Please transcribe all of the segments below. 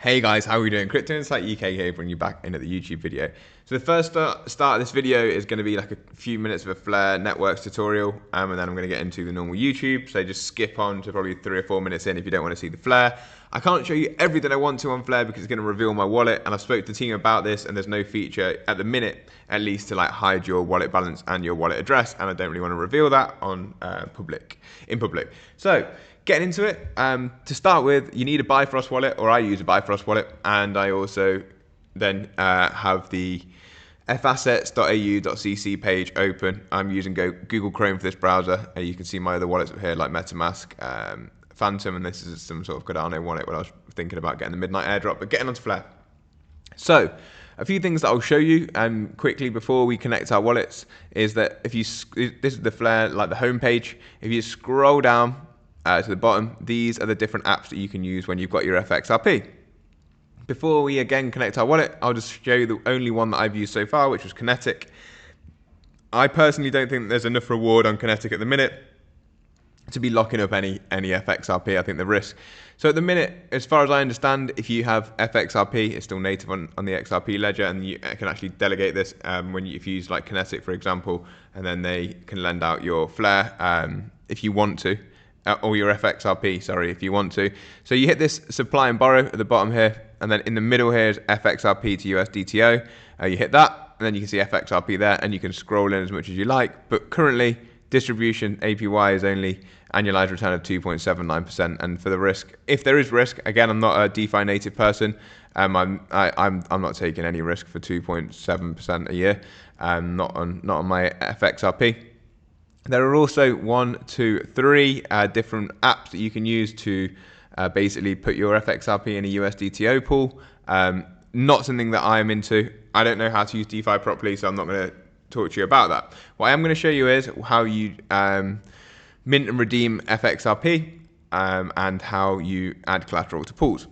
Hey guys, how are we doing? Crypto Insight UK here, bringing you back into the YouTube video. So the first start of this video is going to be like a few minutes of a Flare networks tutorial, and then I'm going to get into the normal YouTube. So just skip on to probably 3 or 4 minutes in if you don't want to see the Flare. I can't show you everything I want to on Flare because it's going to reveal my wallet, and I've spoke to the team about this, and there's no feature at the minute, at least, to like hide your wallet balance and your wallet address, and I don't really want to reveal that on public. So getting into it, to start with, you need a Bifrost wallet, or I use a Bifrost wallet, and I also then have the fassets.au.cc page open. I'm using Google Chrome for this browser. You can see my other wallets up here, like MetaMask, Phantom, and this is some sort of Cardano wallet when I was thinking about getting the Midnight airdrop, but getting onto Flare. So a few things that I'll show you quickly before we connect our wallets is that if you, this is the Flare, like the home page. If you scroll down to the bottom, these are the different apps that you can use when you've got your XRP. Before we again connect our wallet, I'll just show you the only one that I've used so far, which was Kinetic. I personally don't think there's enough reward on Kinetic at the minute to be locking up any FXRP. I think the risk. So at the minute, as far as I understand, if you have FXRP, it's still native on the XRP ledger, and you can actually delegate this if you use like Kinetic, for example, and then they can lend out your Flare if you want to. Or your FXRP, sorry, if you want to. So you hit this supply and borrow at the bottom here, and then in the middle here is FXRP to USDTO. You hit that, and then you can see FXRP there, and you can scroll in as much as you like. But currently, distribution APY is only annualized return of 2.79%. And for the risk, if there is risk, again, I'm not a DeFi native person. I'm not taking any risk for 2.7% a year. Not on my FXRP. There are also 1, 2, 3 different apps that you can use to basically put your FXRP in a USDTO pool. Not something that I'm into. I don't know how to use DeFi properly, so I'm not going to talk to you about that. What I am going to show you is how you mint and redeem FXRP and how you add collateral to pools.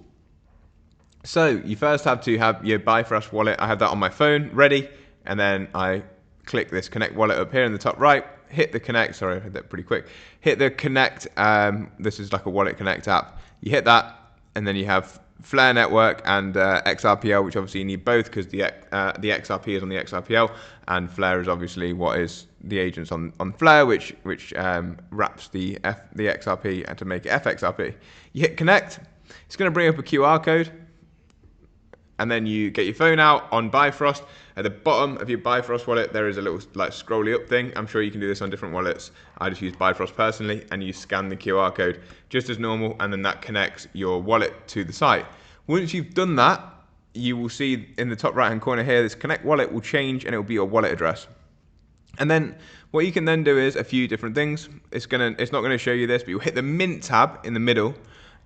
So you first have to have your Bifrost wallet. I have that on my phone ready, and then I click this connect wallet up here in the top right. Hit the connect, sorry, I did that pretty quick. Hit the connect, this is like a wallet connect app. You hit that, and then you have Flare network and XRPL, which obviously you need both because the XRP is on the XRPL, and Flare is obviously what is the agents on Flare, which wraps the XRP to make it FXRP. You hit connect, it's going to bring up a QR code, and then you get your phone out on Bifrost. At the bottom of your Bifrost wallet, there is a little like scrolly up thing. I'm sure you can do this on different wallets. I just use Bifrost personally, and you scan the QR code just as normal, and then that connects your wallet to the site. Once you've done that, you will see in the top right hand corner here, this connect wallet will change, and it will be your wallet address. And then what you can then do is a few different things. It's not gonna show you this, but you'll hit the mint tab in the middle.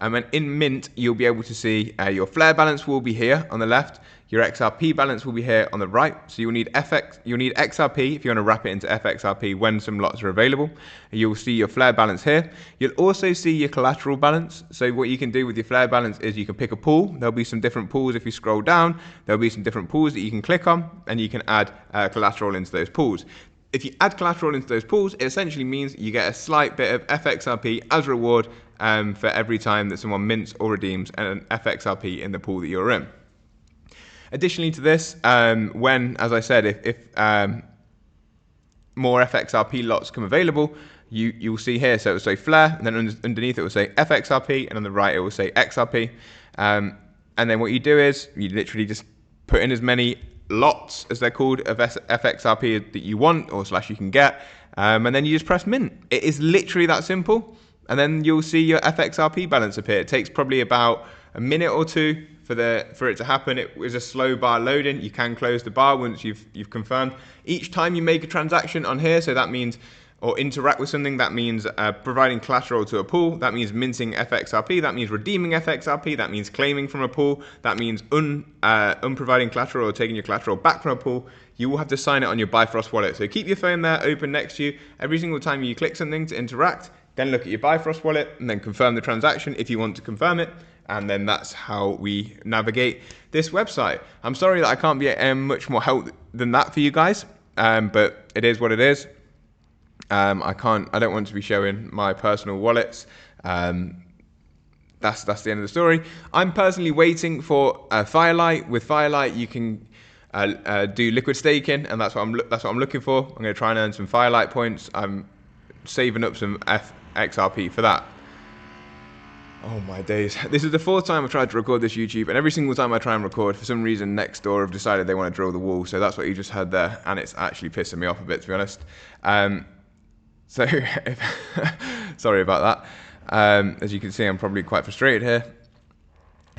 And in Mint, you'll be able to see your Flare balance will be here on the left. Your XRP balance will be here on the right. So you'll need XRP if you want to wrap it into FXRP when some lots are available. You'll see your Flare balance here. You'll also see your collateral balance. So what you can do with your Flare balance is you can pick a pool. There'll be some different pools. If you scroll down, there'll be some different pools that you can click on, and you can add collateral into those pools. If you add collateral into those pools, it essentially means you get a slight bit of FXRP as reward for every time that someone mints or redeems an FXRP in the pool that you're in. Additionally to this, as I said, if more FXRP lots come available, you'll see here, so it will say Flare, and then underneath it will say FXRP, and on the right it will say XRP. And then what you do is you literally just put in as many lots, as they're called, of FXRP that you want or / you can get, and then you just press mint. It is literally that simple, and then you'll see your FXRP balance appear. It takes probably about a minute or two for it to happen. It is a slow bar loading. You can close the bar once you've confirmed. Each time you make a transaction on here, so that means, or interact with something, that means providing collateral to a pool, that means minting FXRP, that means redeeming FXRP, that means claiming from a pool, that means unproviding collateral or taking your collateral back from a pool. You will have to sign it on your Bifrost wallet. So keep your phone there open next to you. Every single time you click something to interact, then look at your Bifrost wallet and then confirm the transaction if you want to confirm it. And then that's how we navigate this website. I'm sorry that I can't be much more help than that for you guys, but it is what it is. I don't want to be showing my personal wallets. that's the end of the story. I'm personally waiting for Firelight. With Firelight, you can do liquid staking, and that's what I'm looking for. I'm going to try and earn some Firelight points. I'm saving up some XRP for that. Oh my days. This is the fourth time I've tried to record this YouTube, and every single time I try and record, for some reason next door have decided they want to drill the wall, so that's what you just heard there, and it's actually pissing me off a bit, to be honest. So, sorry about that. As you can see, I'm probably quite frustrated here.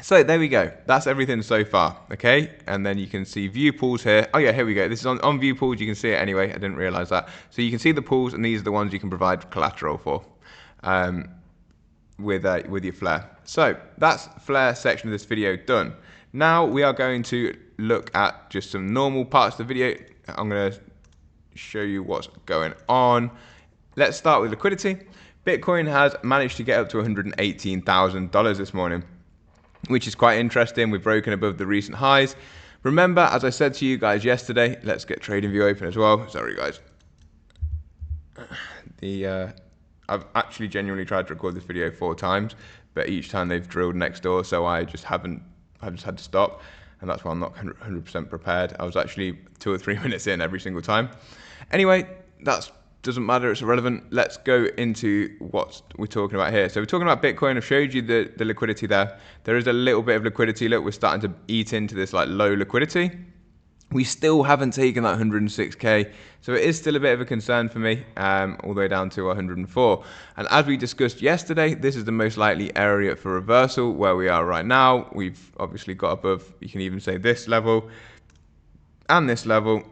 So there we go. That's everything so far, okay? And then you can see view pools here. Oh yeah, here we go. This is on view pools. You can see it anyway. I didn't realize that. So you can see the pools, and these are the ones you can provide collateral for. With your flare. So that's flare section of this video done. Now we are going to look at just some normal parts of the video. I'm going to show you what's going on. Let's start with liquidity. Bitcoin has managed to get up to $118,000 this morning, which is quite interesting. We've broken above the recent highs. Remember, as I said to you guys yesterday, let's get TradingView open as well. Sorry guys. I've actually genuinely tried to record this video 4 times, but each time they've drilled next door, so I just had to stop, and that's why I'm not 100% prepared. I was actually 2 or 3 minutes in every single time. Anyway, that doesn't matter, it's irrelevant. Let's go into what we're talking about here. So we're talking about Bitcoin. I've showed you the liquidity there. There is a little bit of liquidity. Look, we're starting to eat into this like low liquidity. We still haven't taken that 106k, so it is still a bit of a concern for me, all the way down to 104. And as we discussed yesterday, this is the most likely area for reversal where we are right now. We've obviously got above, you can even say this level and this level,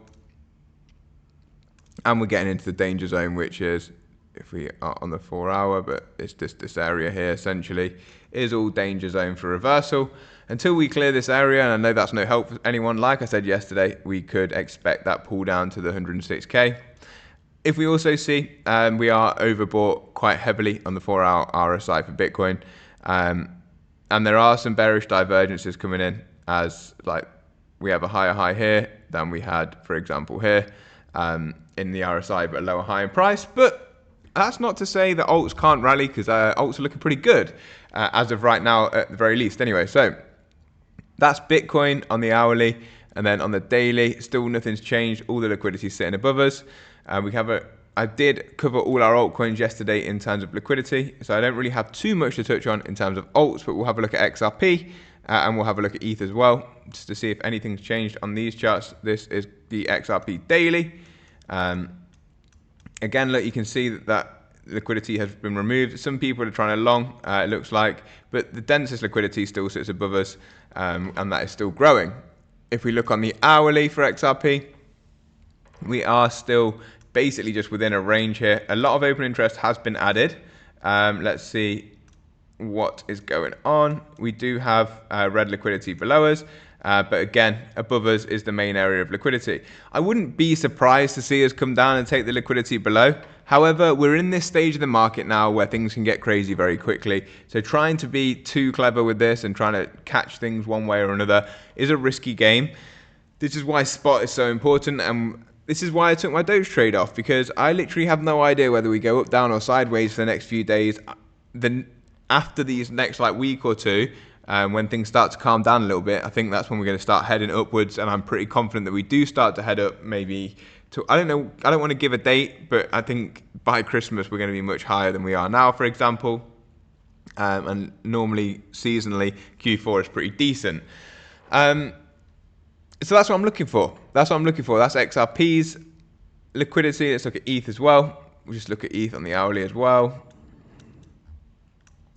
and we're getting into the danger zone, which is, if we are on the 4 hour, but it's just this area here essentially is all danger zone for reversal. Until we clear this area, and I know that's no help for anyone, like I said yesterday, we could expect that pull down to the 106k. If we also see we are overbought quite heavily on the 4 hour RSI for Bitcoin, and there are some bearish divergences coming in, as like we have a higher high here than we had, for example, here in the RSI, but a lower high in price. But that's not to say that alts can't rally, because alts are looking pretty good as of right now, at the very least. Anyway, so that's Bitcoin on the hourly, and then on the daily, still nothing's changed. All the liquidity is sitting above us. I did cover all our altcoins yesterday in terms of liquidity, so I don't really have too much to touch on in terms of alts, but we'll have a look at XRP and we'll have a look at ETH as well, just to see if anything's changed on these charts. This is the XRP daily. Again, look, you can see that liquidity has been removed. Some people are trying to long, it looks like, but the densest liquidity still sits above us, and that is still growing. If we look on the hourly for XRP, we are still basically just within a range here. A lot of open interest has been added. Let's see what is going on. We do have red liquidity below us, but again, above us is the main area of liquidity. I wouldn't be surprised to see us come down and take the liquidity below. However, we're in this stage of the market now where things can get crazy very quickly. So trying to be too clever with this and trying to catch things one way or another is a risky game. This is why spot is so important, and this is why I took my Doge trade off, because I literally have no idea whether we go up, down or sideways for the next few days. Then after these next week or two, when things start to calm down a little bit, I think that's when we're going to start heading upwards, and I'm pretty confident that we do start to head up, maybe to, I don't know, I don't want to give a date, but I think by Christmas we're going to be much higher than we are now, for example. And normally, seasonally, Q4 is pretty decent. So that's what I'm looking for. That's XRP's liquidity. Let's look at ETH as well. We'll just look at ETH on the hourly as well.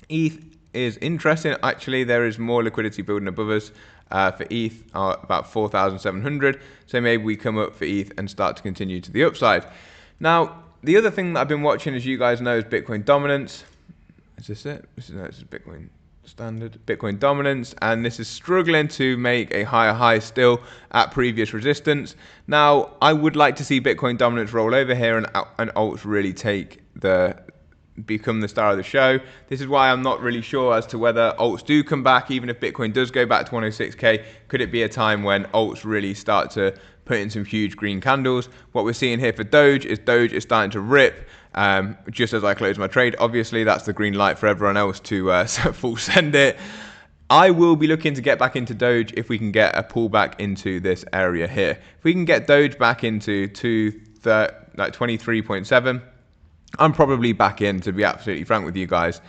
ETH is interesting. Actually, there is more liquidity building above us. For ETH, about 4,700. So maybe we come up for ETH and start to continue to the upside. Now, the other thing that I've been watching, as you guys know, is Bitcoin dominance. Is this it? This is Bitcoin standard. Bitcoin dominance, and this is struggling to make a higher high still at previous resistance. Now, I would like to see Bitcoin dominance roll over here and alts really become the star of the show. This is why I'm not really sure as to whether alts do come back. Even if Bitcoin does go back to 106k, could it be a time when alts really start to put in some huge green candles? What we're seeing here for Doge is starting to rip. just as I close my trade. Obviously, that's the green light for everyone else to full send it. I will be looking to get back into Doge if we can get a pullback into this area here. If we can get Doge back into 23.7, I'm probably back in, to be absolutely frank with you guys.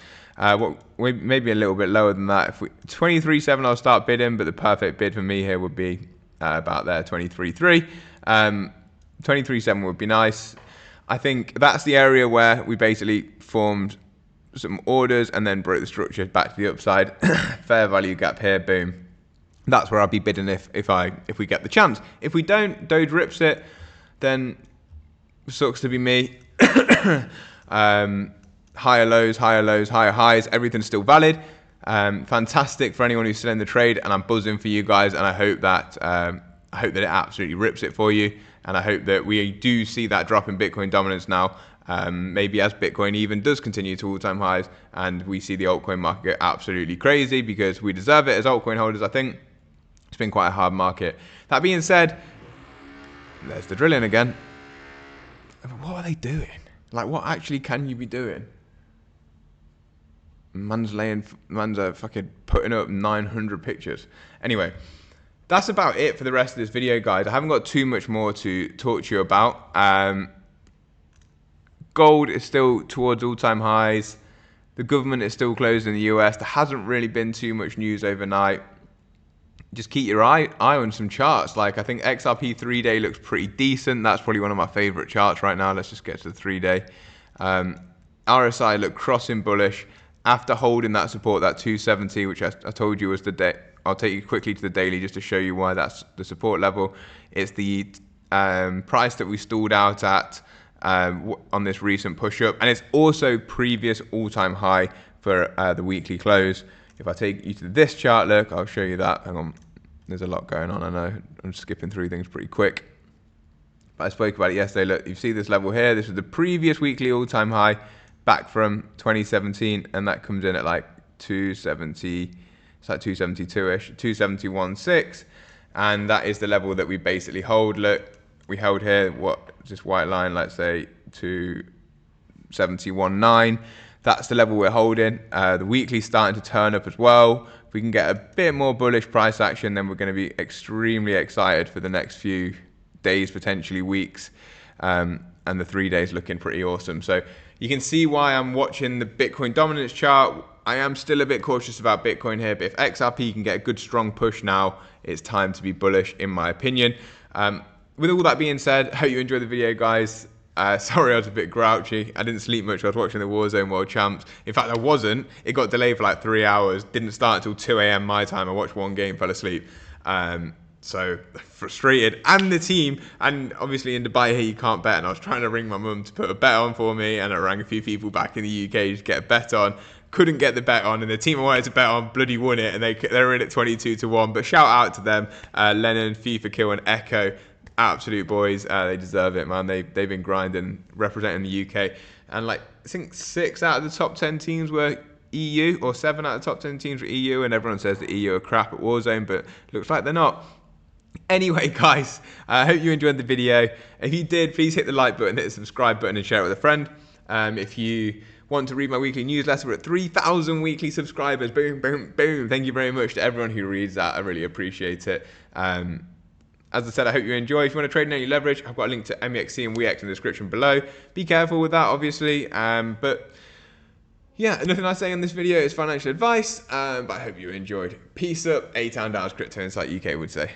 Maybe a little bit lower than that. If we 23.7, I'll start bidding, but the perfect bid for me here would be about there, 23.3. 23.7 would be nice. I think that's the area where we basically formed some orders and then broke the structure back to the upside. Fair value gap here, boom. That's where I'll be bidding if we get the chance. If we don't, Doge rips it, then sucks to be me. Higher lows, higher highs, everything's still valid. Fantastic for anyone who's still in the trade, and I'm buzzing for you guys, and I hope that it absolutely rips it for you, and I hope that we do see that drop in Bitcoin dominance now. Maybe as Bitcoin even does continue to all-time highs, and we see the altcoin market get absolutely crazy, because we deserve it as altcoin holders. I think it's been quite a hard market. That being said, there's the drilling again. What are they doing? Like, what actually can you be doing? Man's fucking putting up 900 pictures. Anyway, that's about it for the rest of this video, guys. I haven't got too much more to talk to you about. Gold is still towards all-time highs. The government is still closed in the US. There hasn't really been too much news overnight. Just keep your eye on some charts. Like, I think XRP 3-day looks pretty decent. That's probably one of my favorite charts right now. Let's just get to the 3-day. RSI look crossing bullish after holding that support, that 270, which I told you was the day. I'll take you quickly to the daily just to show you why that's the support level. It's the price that we stalled out at on this recent push up, and it's also previous all-time high for the weekly close. If I take you to this chart, look, I'll show you that. Hang on, there's a lot going on. I know I'm skipping through things pretty quick, but I spoke about it yesterday. Look, you see this level here. This is the previous weekly all-time high back from 2017, and that comes in at like 270. It's like 272ish, 271.6, and that is the level that we basically hold. Look, we held here, what, this white line, let's say 271.9. That's the level we're holding. The weekly's starting to turn up as well. If we can get a bit more bullish price action, then we're going to be extremely excited for the next few days, potentially weeks. And the 3 days looking pretty awesome. So you can see why I'm watching the Bitcoin dominance chart. I am still a bit cautious about Bitcoin here, but if XRP can get a good strong push now, it's time to be bullish, in my opinion. With all that being said, hope you enjoyed the video, guys. Sorry I was a bit grouchy. I didn't sleep much. I was watching the Warzone World Champs. In fact, I wasn't. It got delayed for like 3 hours. Didn't start until 2 a.m. my time. I watched one game, fell asleep. So frustrated, and the team, and obviously in Dubai here you can't bet, and I was trying to ring my mum to put a bet on for me, and I rang a few people back in the UK to get a bet on. Couldn't get the bet on, and the team I wanted to bet on bloody won it, and they were in at 22-1. But shout out to them, Lennon, FIFA Kill, and Echo, absolute boys. They deserve it, man. They've been grinding, representing the UK, and like I think 6 out of the top 10 teams were EU, or 7 out of the top 10 teams were EU, and everyone says the EU are crap at Warzone, but looks like they're not. Anyway, guys, I hope you enjoyed the video. If you did, please hit the like button, hit the subscribe button, and share it with a friend. If you want to read my weekly newsletter, we're at 3,000 weekly subscribers. Boom, boom, boom. Thank you very much to everyone who reads that. I really appreciate it. As I said, I hope you enjoy. If you want to trade in any leverage, I've got a link to MEXC and WEX in the description below. Be careful with that, obviously. But yeah, nothing I say in this video is financial advice. But I hope you enjoyed. Peace up, A-Town Downs, Crypto Insight UK would say.